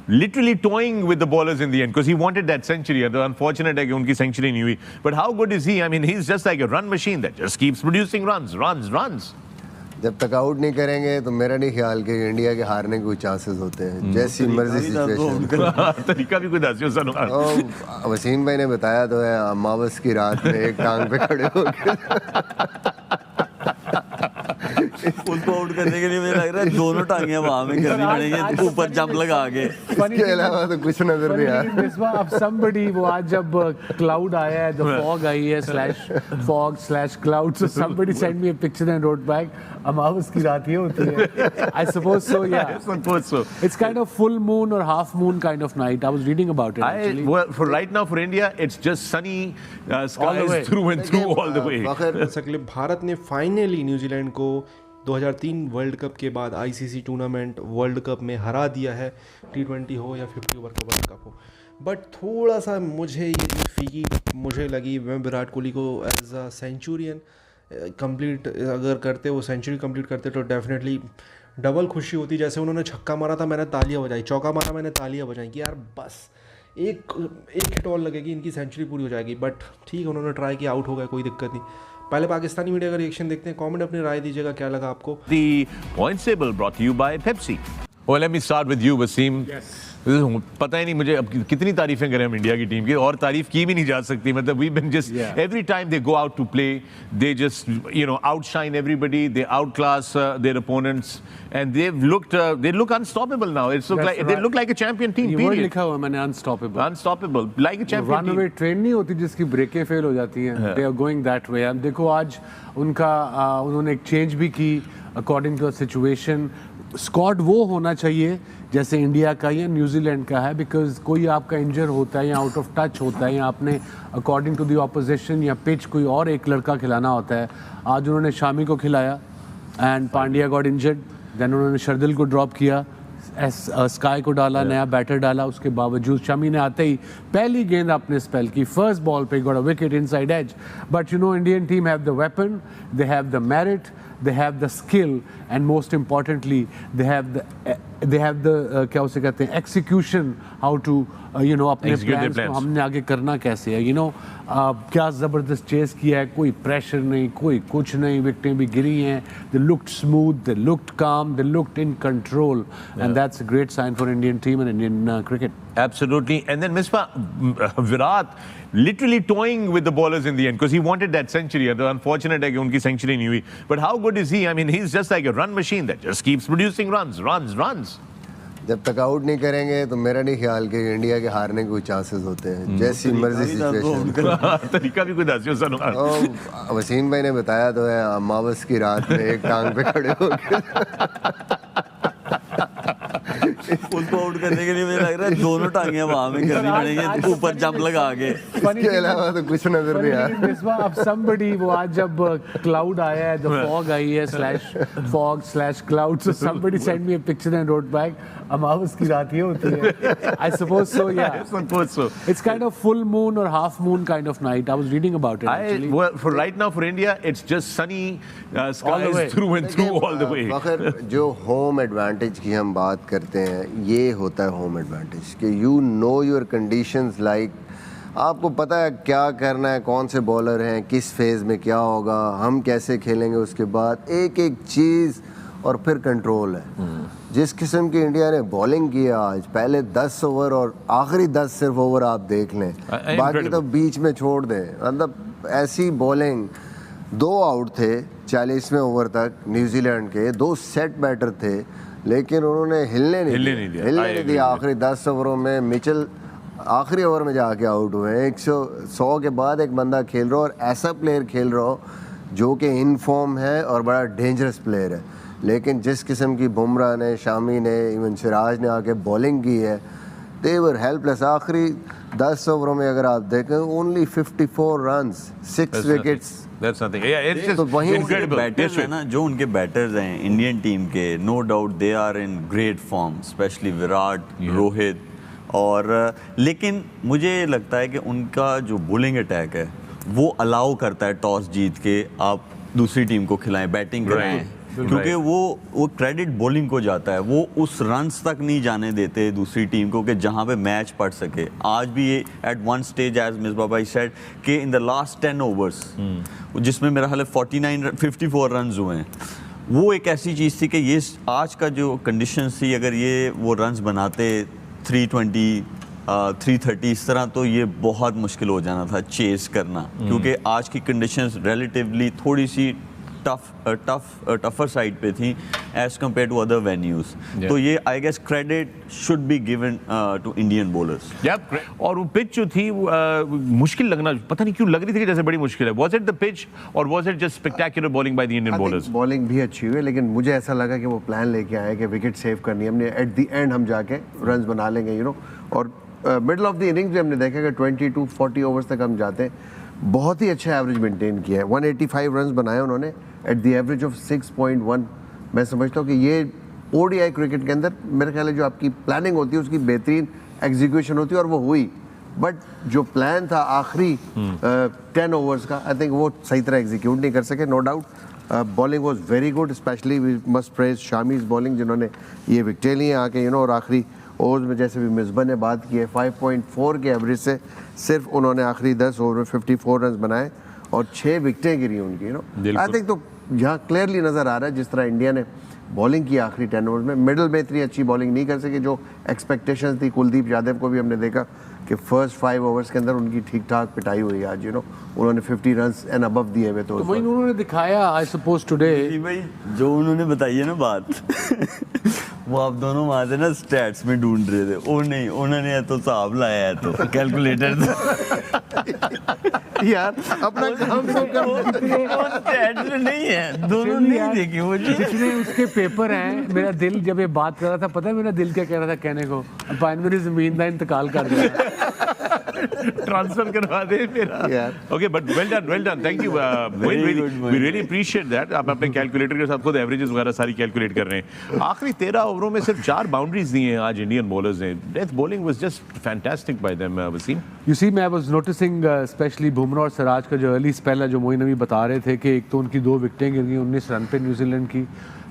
literally toying with the bowlers in the end because he wanted that century. The unfortunate है कि उनकी century नहीं हुई. But how good is he? I mean, he's just like a run machine that just keeps producing runs. जब तक out नहीं करेंगे तो मेरा नहीं ख्याल कि इंडिया के हारने के कोई चांसेस होते हैं. जैसी मर्जी सिचुएशन. तरीका भी कोई दसियो सनु. वसीम भाई ने बताया तो है, अमावस की रात में एक टांग पे खड़े होकर उसको आउट करने के लिए मुझे लग रहा है दोनों टांगे वहां में करनी पड़ेंगी, ऊपर जंप लगा के. इसके अलावा तो कुछ नजर नहीं आ रहा. अब somebody वो आज जब क्लाउड आया है, the fog आई है /fog/cloud, so somebody sent me a picture and wrote back, अमावस की रात ये होती है. I suppose so, yeah. I suppose so. It's kind of full moon or half moon kind of night. I was reading about it actually. Well, for right now for India, it's just sunny skies through and through all the way. Bharat ने finally New Zealand को 2003 world cup के बाद ICC tournament world cup में हरा दिया है. T20 हो या 50 ओवर का वर्ल्ड कप हो. बट थोड़ा सा मुझे ये फीकी मुझे लगी. मैं विराट कोहली को एज अ सेंचुरियन कंप्लीट अगर करते, वो सेंचुरी कंप्लीट करते तो डेफिनेटली डबल खुशी होती. जैसे उन्होंने छक्का मारा था मैंने तालियां बजाई, चौका मारा मैंने तालियां बजाई कि यार बस एक हिट और लगेगी इनकी सेंचुरी पूरी हो जाएगी. बट ठीक है, उन्होंने ट्राई किया, आउट हो गया, कोई दिक्कत नहीं. पहले पाकिस्तानी मीडिया का रिएक्शन देखते हैं. कमेंट अपनी राय दीजिएगा, क्या लगा आपको. The points table brought to you by Pepsi. Well, let me start with you, Wasim. Yes. पता ही नहीं मुझे अब कितनी तारीफें करें हम इंडिया की टीम की, और तारीफ की भी नहीं जा सकती. मतलब we been just every time they go out to play, they just outshine everybody, they outclass their opponents and they look unstoppable now. It's look like they look like a champion team. ये word लिखा हुआ मैंने, unstoppable like a champion team. Runaway train नहीं होती जिसकी ब्रेकें fail हो जाती हैं. They are going that way. अब देखो आज उनका उन्होंने एक चेंज भी की according to the situation. Squad वो होना चाहिए जैसे इंडिया का या न्यूजीलैंड का है, बिकॉज कोई आपका इंजर होता है या आउट ऑफ टच होता है या आपने अकॉर्डिंग टू द ऑपोजिशन या पिच कोई और एक लड़का खिलाना होता है. आज उन्होंने शामी को खिलाया and Pandya got injured. Then उन्होंने शर्दिल को ड्रॉप किया, स्काई को डाला, नया बैटर डाला. उसके बावजूद शमी ने आते ही पहली गेंद अपने स्पेल की, फर्स्ट बॉल पे got a wicket inside edge. But you know Indian team have the weapon, they have the merit, they have the skill, and most importantly they have the क्या उसे कहते हैं, execution, how to अपने plans को हमने आगे करना कैसे है. क्या ज़बरदस्त चेस किया है, कोई प्रेशर नहीं, कोई कुछ नहीं, विकेटें भी गिरी हैं. they looked smooth, they looked calm, they looked in control, and that's a great sign for Indian team and Indian cricket. Absolutely. And then Virat literally toying with the bowlers in the end because he wanted that century. The unfortunate है कि उनकी century नहीं हुई. But how good is he? I mean, he's just like a run machine that just keeps producing runs. जब तक out नहीं करेंगे तो मेरा नहीं ख्याल कि इंडिया के हारने के कोई चांसेस होते हैं. जैसी मर्जी सिचुएशन. तरीका भी कोई दसियो सनु. वसीम भाई ने बताया तो है, अमावस की रात में एक टांग पे खड़े होकर उसको आउट करने के लिए मुझे लग रहा है दोनों टांगे वहां में करनी पड़ेंगी, ऊपर जंप लगा के. इसके अलावा तो कुछ नजर नहीं आ रहा. अब somebody वो आज जब क्लाउड आया है, the fog आई है /fog/cloud, so somebody sent me a picture and wrote back, अमावस की रात ये होती है. I suppose so, yeah. I suppose so. It's kind of full moon or half moon kind of night. I was reading about it actually. Well, for right now for India, it's just sunny skies through and through all the way. मगर जो home advantage की हम बात करते हैं, ये होता है होम एडवांटेज कि you know your conditions, like आपको पता है क्या करना है, कौन से बॉलर हैं, किस फेज़ में क्या होगा, हम कैसे खेलेंगे, उसके बाद एक एक चीज़, और फिर कंट्रोल है. जिस किस्म की इंडिया ने बॉलिंग की आज, पहले 10 ओवर और आखिरी 10 सिर्फ ओवर आप देख लें, बाकी तो बीच में छोड़ दें. मतलब ऐसी बॉलिंग. 2 आउट थे 40वें ओवर तक न्यूजीलैंड के, 2 सेट बैटर थे, लेकिन उन्होंने हिलने नहीं दिया. आखिरी 10 ओवरों में मिचेल आखिरी ओवर में जाके आउट हुए. 100 के बाद एक बंदा खेल रहा हो, और ऐसा प्लेयर खेल रहा हो जो कि इन फॉर्म है और बड़ा डेंजरस प्लेयर है. लेकिन जिस किस्म की बुमराह ने, शामी ने, इवन सिराज ने आके बॉलिंग की है, दे वर हेल्पलेस. आखिरी 10 ओवरों में अगर आप देखें, only 54 runs, 6 wickets. That's nothing. Yeah, it's just तो वहीं incredible. बैटर्स हैं ना, जो उनके बैटर्स हैं इंडियन टीम के, no doubt they are in great form, specially Virat, Rohit. और लेकिन मुझे लगता है कि उनका जो बॉलिंग अटैक है वो अलाउ करता है टॉस जीत के आप दूसरी टीम को खिलाएं, बैटिंग कराएं. क्योंकि वो क्रेडिट बॉलिंग को जाता है, वो उस रन्स तक नहीं जाने देते दूसरी टीम को कि जहां पे मैच पड़ सके। आज भी ये at one stage as Misbah भाई सेड कि इन द लास्ट 10 ओवर्स जिसमें मेरा ख्याल है 54 रन्स हुए हैं, वो एक ऐसी चीज़ थी कि ये आज का जो कंडीशंस थी, अगर ये वो रन्स बनाते 320 330 इस तरह, तो ये बहुत मुश्किल हो जाना था चेस करना, क्योंकि आज की कंडीशंस रिलेटिवली थोड़ी सी टफर साइड पे थी as compare to other venues. तो ये I guess credit should be given to Indian bowlers. और वो पिच जो थी मुश्किल लगना, पता नहीं क्यों लग रही थी कि जैसे बड़ी मुश्किल है। वाज इट द पिच और was it just spectacular bowling by the Indian bowlers? Bowling भी अच्छी हुई, लेकिन मुझे ऐसा लगा कि वो प्लान लेके आए कि विकेट सेव करनी है हमने, एट द एंड हम जाके रन्स बना लेंगे, और मिडल ऑफ द इनिंग्स भी हमने देखा कि 22-40 ओवर्स तक हम जाते हैं। बहुत ही अच्छा एवरेज मेंटेन किया है, 185 रन्स बनाए उन्होंने एट द एवरेज ऑफ 6.1। मैं समझता हूँ कि ये ओडीआई क्रिकेट के अंदर मेरे ख्याल है जो आपकी प्लानिंग होती है उसकी बेहतरीन एग्जीक्यूशन होती है, और वो हुई। बट जो प्लान था आखिरी 10 ओवर्स का, आई थिंक वो सही तरह एग्जीक्यूट नहीं कर सके, no doubt. Bowling was very good, specially we must praise Shami's bowling, जिन्होंने ये विकेटें ली हैं आके, और आखिरी ओवर्स में जैसे भी मिसबा ने बात की है 5.4 के एवरेज से सिर्फ उन्होंने आखिरी 10 ओवर में 54 रन बनाए और 6 विकेटें गिरी उनकी। आई थिंक तो यहाँ क्लियरली नज़र आ रहा है जिस तरह इंडिया ने बॉलिंग की आखिरी 10 ओवर्स में, मिडल में इतनी अच्छी बॉलिंग नहीं कर सके जो एक्सपेक्टेशंस थी। कुलदीप यादव को भी हमने देखा कि फर्स्ट 5 ओवर्स के अंदर उनकी ठीक ठाक पिटाई हुई आज, उन्होंने 50 रन्स एंड अबव दिए हुए। तो वही उन्होंने दिखाया, आई सपोज टुडे भाई जो उन्होंने बताई है ना बात वो आप दोनों वहां से ना स्टैट्स में ढूंढ रहे थे, वो नहीं, उन्होंने तो हिसाब लाया है, तो कैलकुलेटर यार अपना काम तो कर, स्टैट्स में नहीं है, दोनों नहीं देखे वो जितने उसके पेपर हैं। मेरा दिल जब ये बात कर रहा था, पता है मेरा दिल क्या कह रहा था कहने को, मेरी जमीन का इंतकाल कर दिया, ट्रांसफर करवा दे मेरा। Okay, but well done, thank you, we really appreciate that. आप अपने कैलकुलेटर के साथ खुद एवरेजेस वगैरह सारी कैलकुलेट कर रहे हैं। आखिरी 13 ओवरों में सिर्फ 4 बाउंड्रीज दी हैं आज इंडियन बॉलर्स ने। Death bowling was just fantastic by them, Wasim. You see, मैं वाज नोटिसिंग स्पेशली बुमराह और सिराज का जो अर्ली स्पेल है, जो मोइन अभी बता रहे थे कि एक तो उनकी 2 विकेटें गिर गई 19 रन पे न्यूजीलैंड की,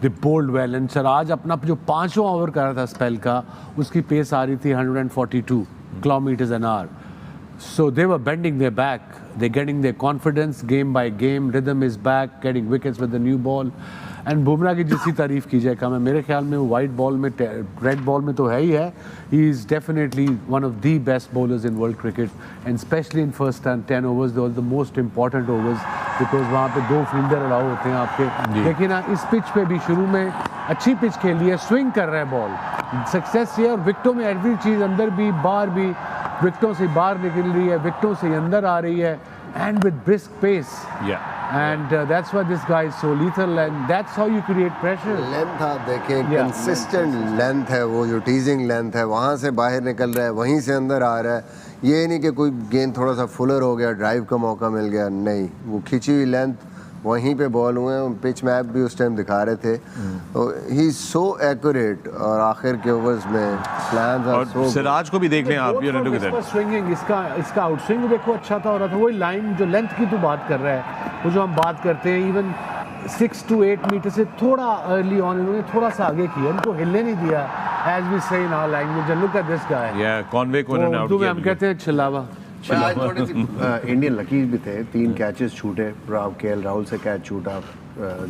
दे बोल्ड वेल, एंड सिराज अपना जो 5वां ओवर कर रहा था स्पेल का, उसकी पेस आ रही थी 142 kilometres an hour. So they were bending their back, they're getting their confidence game by game, rhythm is back, getting wickets with the new ball. And Bumrah की जितनी तारीफ की जाए कम है। मेरे ख्याल में वो वाइट बॉल में, रेड बॉल में तो है ही है, he is definitely one of the best bowlers in world cricket, and especially in first 10 overs, they are the most important overs, because वहाँ पे 2 फील्डर अलाउ होते हैं आपके। लेकिन इस पिच पे भी शुरू में अच्छी पिच खेली है, स्विंग कर रहा है बॉल, सक्सेस है, और विकेटों में एवरी चीज़ अंदर भी बाहर भी, विकेटों से बाहर निकल रही है, विकेटों से अंदर आ रही है, and with brisk pace. And that's why this guy is so lethal, and that's how you create pressure. Length आप देखें, कंसिस्टेंट लेंथ है, वो जो टीजिंग लेंथ है, वहाँ से बाहर निकल रहा है, वहीं से अंदर आ रहा है। ये नहीं कि कोई गेंद थोड़ा सा फुलर हो गया, ड्राइव का मौका मिल गया, नहीं, वो खिंची हुई लेंथ वहीं पे बॉल हुए हैं। पिच मैप भी उस टाइम दिखा रहे थे, ही सो एक्यूरेट, और आखिर के ओवर्स में प्लान्स और सो सिराज को भी देख लें आप, स्विंगिंग, इसका आउट स्विंग देखो अच्छा था, हो रहा था। वही लाइन जो लेंथ की तू बात कर रहा है, वो जो हम बात करते हैं, इवन 6 to 8 मीटर से थोड़ा अर्ली ऑन इन्होंने थोड़ा सा आगे किया, इनको हिलने नहीं दिया, as we say in our language, look at this guy, Conway को इन्होंने आउट किया। हम कहते हैं छिलावा। आज थोड़ी सी इंडियन लकी भी थे, 3 कैचेस छूटे, केएल राहुल से कैच छूटा,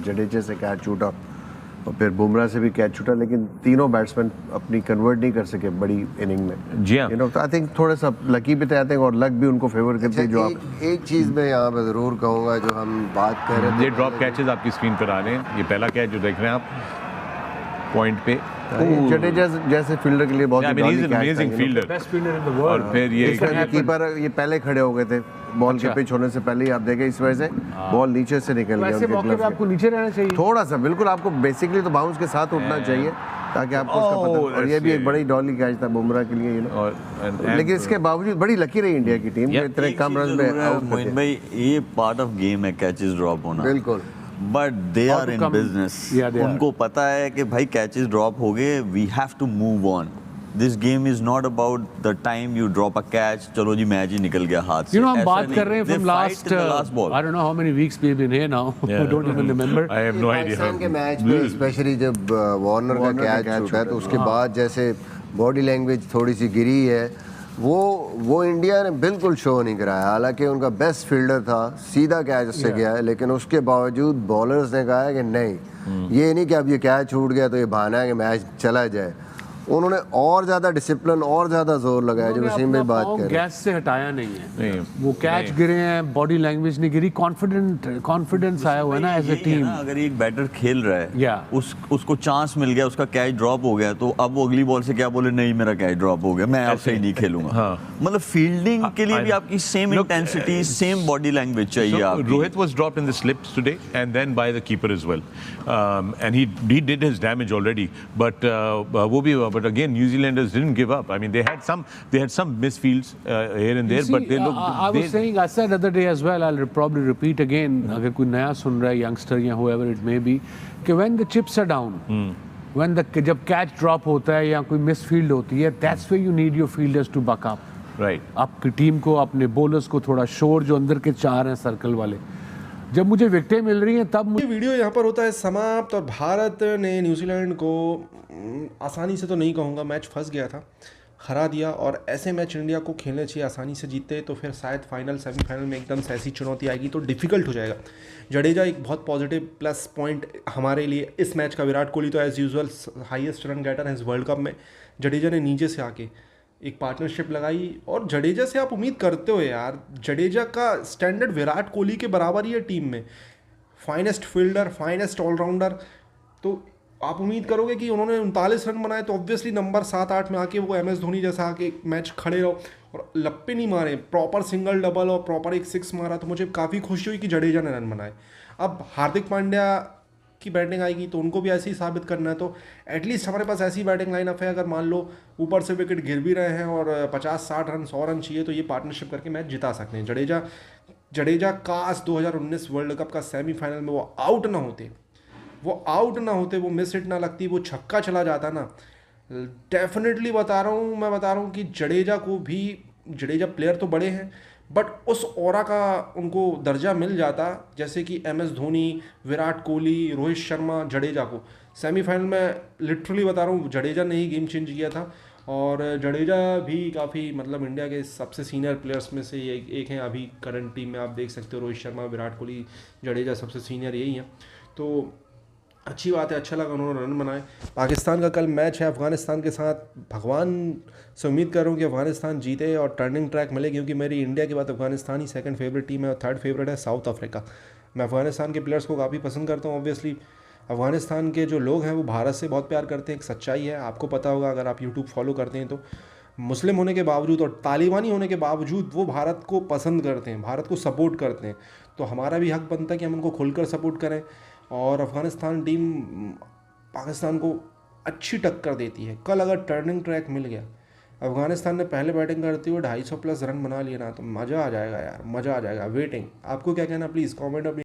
जडेजा से कैच छूटा, और फिर बुमराह से भी कैच छूटा, लेकिन तीनों बैट्समैन अपनी कन्वर्ट नहीं कर सके बड़ी इनिंग में। जी हाँ, तो आई थिंक थोड़ा सा लकी भी थे, आई थिंक, और लक भी उनको फेवर करती है। जो आप एक चीज़ मैं यहाँ पे ज़रूर कहूँगा, जो हम बात कर रहे थे, ये ड्रॉप कैचेस आपकी स्क्रीन पर आ रहे हैं। ये पहला कैच जो देख रहे हैं आप पॉइंट पे, जडेजा जैसे फील्डर के लिए बहुत amazing fielder, best fielder in the world. और फिर ये कीपर ये पहले खड़े हो गए थे बॉल के पिच होने से पहले ही, आप देखें इस वजह से बॉल नीचे से निकल गया। ऐसे मौके पे आपको नीचे रहना चाहिए थोड़ा सा, बिल्कुल आपको बेसिकली तो बाउंस के साथ उठना चाहिए ताकि आपको उसका पता। और ये भी एक बड़ी डॉली कैच था बुमराह के लिए, लेकिन इसके बावजूद बड़ी लकी रही इंडिया की टीम, इतने कम रन में आउट मोइन भाई, ये पार्ट ऑफ गेम है कैचेस ड्रॉप होना, बिल्कुल, but they are in business. उनको पता है कि भाई कैचेस ड्रॉप हो गए, we have to move on, this game is not about the time you drop a catch, चलो जी मैच ही निकल गया हाथ से। हम बात कर रहे हैं from last I don't know how many weeks we have been here now, I don't even remember. I have no idea. Pakistan के मैच में स्पेशली जब वार्नर का कैच छूटा है तो उसके बाद जैसे बॉडी लैंग्वेज थोड़ी सी गिरी है, वो इंडिया ने बिल्कुल शो नहीं कराया। हालांकि उनका बेस्ट फील्डर था, सीधा कैच उससे गया है, लेकिन उसके बावजूद बॉलर्स ने कहा है कि नहीं, ये नहीं कि अब ये कैच छूट गया तो ये बहाना है कि मैच चला जाए। उन्होंने और ज़्यादा डिसिप्लिन और ज़्यादा जोर लगाया। जो वसीम भाई बात कर रहे हैं, गैस से हटाया नहीं है, वो कैच गिरे हैं, बॉडी लैंग्वेज नहीं गिरी, कॉन्फिडेंस आया हुआ है ना एज ए टीम। अगर एक बैटर खेल रहा है, उसको चांस मिल गया, उसका कैच ड्रॉप हो गया, तो अब वो अगली बॉल से क्या बोले, नहीं मेरा कैच ड्रॉप हो गया, मैं आपसे ही नहीं खेलूंगा। मतलब फील्डिंग के लिए भी आपकी same intensity, same body language चाहिए आपकी। Rohit was dropped in the slips today and then by the keeper as well, and he did his damage already, but but again New Zealanders didn't give up. I mean they had some misfields here and there, but they looked. I was saying, I said other day as well, I'll probably repeat again, अगर कोई नया सुन रहा है, youngster या whoever it may be, कि when the chips are down, when जब catch drop होता है या कोई मिसफील्ड होती है, that's where you need your fielders to buck up. Right. आपकी टीम को, अपने बॉलर्स को थोड़ा शोर, जो अंदर के चार हैं सर्कल वाले, जब मुझे विकेटें मिल रही हैं तब ये वीडियो यहाँ पर होता है समाप्त। और भारत ने न्यूजीलैंड को आसानी से तो नहीं कहूँगा, मैच फंस गया था, हरा दिया। और ऐसे मैच इंडिया को खेलने चाहिए, आसानी से जीतते तो फिर शायद फाइनल सेमीफाइनल में एकदम से ऐसी चुनौती आएगी तो डिफ़िकल्ट हो जाएगा। जडेजा एक बहुत पॉजिटिव प्लस पॉइंट हमारे लिए इस मैच का। विराट कोहली तो as usual highest run getter है इस वर्ल्ड कप में। जडेजा ने नीचे से आके एक पार्टनरशिप लगाई, और जडेजा से आप उम्मीद करते हो यार, जडेजा का स्टैंडर्ड विराट कोहली के बराबर ही है टीम में, फाइनेस्ट फील्डर, फाइनेस्ट ऑलराउंडर। तो आप उम्मीद करोगे कि उन्होंने 39 रन बनाए तो ऑब्वियसली नंबर 7-8 में आके वो MS धोनी जैसा आके मैच खड़े रहो, और लप्पे नहीं मारे, प्रॉपर सिंगल डबल और प्रॉपर एक 6 मारा। तो मुझे काफ़ी खुशी हुई कि जडेजा ने रन बनाए। अब हार्दिक पांड्या की बैटिंग आएगी तो उनको भी ऐसे ही साबित करना है, तो एटलीस्ट हमारे पास ऐसी बैटिंग लाइनअप है, अगर मान लो ऊपर से विकेट गिर भी रहे हैं और 50-60 रन 100 रन चाहिए तो ये पार्टनरशिप करके मैच जिता सकते हैं। जडेजा काश 2019 वर्ल्ड कप का सेमीफाइनल में वो आउट ना होते, वो मिस हिट ना लगती, वो छक्का चला जाता ना, डेफिनेटली बता रहा हूँ कि जडेजा प्लेयर तो बड़े हैं, बट उस ऑरा का उनको दर्जा मिल जाता जैसे कि MS धोनी, विराट कोहली, रोहित शर्मा, जडेजा को। सेमीफाइनल में लिटरली बता रहा हूँ, जडेजा ने ही गेम चेंज किया था। और जडेजा भी काफ़ी मतलब इंडिया के सबसे सीनियर प्लेयर्स में से एक हैं अभी करंट टीम में। आप देख सकते हो रोहित शर्मा, विराट कोहली, जडेजा सबसे सीनियर यही हैं। तो अच्छी बात है, अच्छा लगा उन्होंने रन बनाए। पाकिस्तान का कल मैच है अफ़गानिस्तान के साथ। भगवान से उम्मीद कर रहा हूँ कि अफ़गानिस्तान जीते और टर्निंग ट्रैक मिले, क्योंकि मेरी इंडिया के बाद अफ़गानिस्तान ही सेकंड फेवरेट टीम है और थर्ड फेवरेट है साउथ अफ्रीका। मैं अफ़गानिस्तान के प्लेयर्स को काफ़ी पसंद करता हूँ। ऑब्वियसली अफ़गानिस्तान के जो लोग हैं वो भारत से बहुत प्यार करते हैं, एक सच्चाई है, आपको पता होगा अगर आप यूट्यूब फॉलो करते हैं तो। मुस्लिम होने के बावजूद और तालिबानी होने के बावजूद वो भारत को पसंद करते हैं, भारत को सपोर्ट करते हैं। तो हमारा भी हक बनता है कि हम उनको खुलकर सपोर्ट करें। और अफ़गानिस्तान टीम पाकिस्तान को अच्छी टक्कर देती है। कल अगर टर्निंग ट्रैक मिल गया, अफ़गानिस्तान ने पहले बैटिंग करते हुए 250 प्लस रन बना लिए ना, तो मज़ा आ जाएगा यार, मज़ा आ जाएगा। वेटिंग, आपको क्या कहना प्लीज़ कमेंट